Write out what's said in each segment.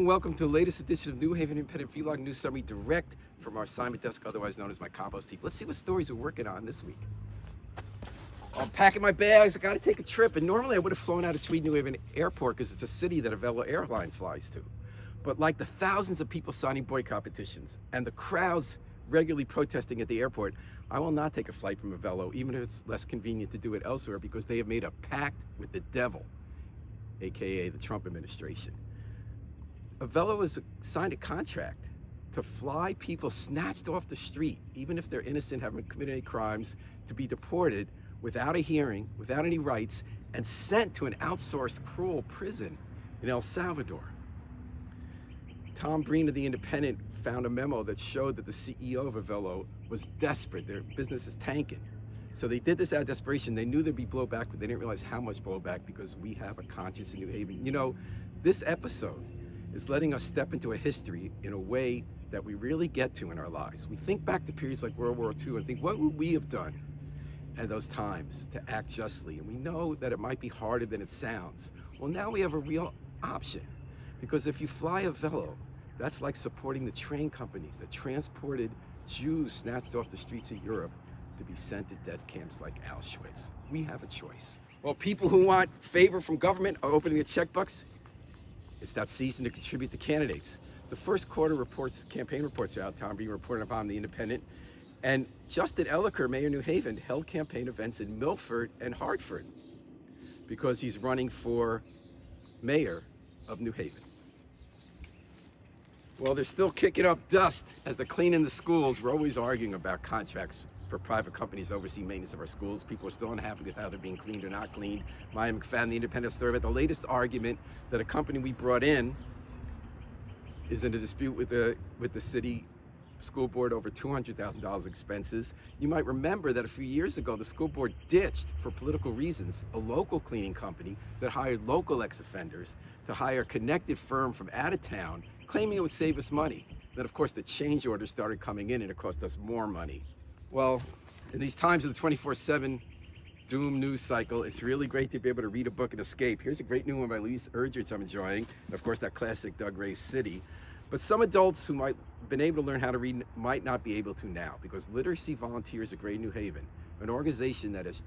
and welcome to the latest edition of New Haven Independent Vlog News Summary, direct from our assignment desk, otherwise known as my Compost Heap. Let's see what stories we're working on this week. I'm packing my bags. I got to take a trip, and normally I would have flown out of Sweden New Haven Airport because it's a city that a Velo airline flies to. But like the thousands of people signing boycott petitions and the crowds regularly protesting at the airport, I will not take a flight from a Velo, even if it's less convenient to do it elsewhere, because they have made a pact with the devil, aka the Trump administration. Velo has signed a contract to fly people snatched off the street, even if they're innocent, haven't committed any crimes, to be deported without a hearing, without any rights, and sent to an outsourced cruel prison in El Salvador. Tom Breen of The Independent found a memo that showed that the CEO of Velo was desperate. Their business is tanking. So they did this out of desperation. They knew there'd be blowback, but they didn't realize how much blowback, because we have a conscience in New Haven. You know, this episode is letting us step into a history in a way that we really get to in our lives. We think back to periods like World War II and think, what would we have done at those times to act justly? And we know that it might be harder than it sounds. Well, now we have a real option, because if you fly a Velo, that's like supporting the train companies that transported Jews snatched off the streets of Europe to be sent to death camps like Auschwitz. We have a choice. Well, people who want favor from government are opening the checkbooks. It's that season to contribute to candidates. The first quarter reports, campaign reports are out. Tom being reported upon The Independent. And Justin Elliker, Mayor of New Haven, held campaign events in Milford and Hartford because he's running for mayor of New Haven. Well, they're still kicking up dust as they're cleaning the schools. We're always arguing about contracts for private companies to oversee maintenance of our schools. People are still unhappy with how they're being cleaned or not cleaned. Maya McFadden, The Independent, story about the latest argument that a company we brought in is in a dispute with the city school board over $200,000 expenses. You might remember that a few years ago, the school board ditched, for political reasons, a local cleaning company that hired local ex-offenders to hire a connected firm from out of town, claiming it would save us money. Then, of course, the change orders started coming in and it cost us more money. Well, in these times of the 24/7 doom news cycle, it's really great to be able to read a book and escape. Here's a great new one by Louise Erdrich I'm enjoying. And of course, that classic Doug Ray's City. But some adults who might have been able to learn how to read might not be able to now, because Literacy Volunteers of Great New Haven, an organization that has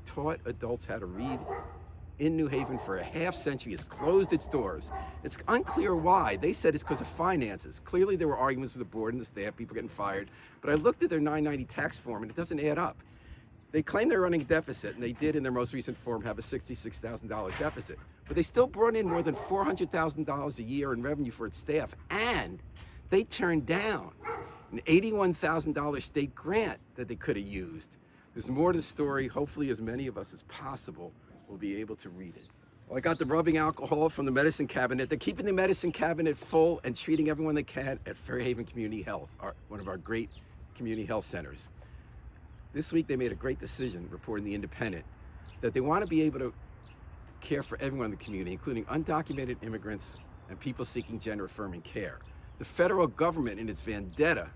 taught adults how to read in New Haven for a half century, has closed its doors. It's unclear why. They said it's because of finances. Clearly there were arguments with the board and the staff, people getting fired. But I looked at their 990 tax form and it doesn't add up. They claim they're running a deficit, and they did in their most recent form have a $66,000 deficit. But they still brought in more than $400,000 a year in revenue for its staff, and they turned down an $81,000 state grant that they could have used. There's more to the story. Hopefully as many of us as possible will be able to read it. Well, I got the rubbing alcohol from the medicine cabinet. They're keeping the medicine cabinet full and treating everyone they can at Fairhaven Community Health, one of our great community health centers. This week they made a great decision, reporting The Independent, that they want to be able to care for everyone in the community, including undocumented immigrants and people seeking gender-affirming care. The federal government, in its vendetta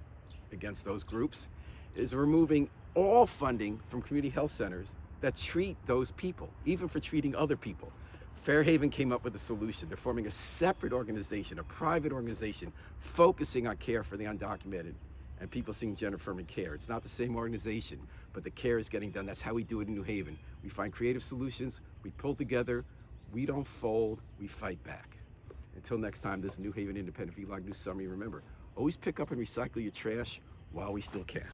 against those groups, is removing all funding from community health centers that treat those people, even for treating other people. Fairhaven came up with a solution. They're forming a separate organization, a private organization, focusing on care for the undocumented and people seeking gender-affirming care. It's not the same organization, but the care is getting done. That's how we do it in New Haven. We find creative solutions, we pull together, we don't fold, we fight back. Until next time, this is New Haven Independent Vlog News Summary. Remember, always pick up and recycle your trash while we still can.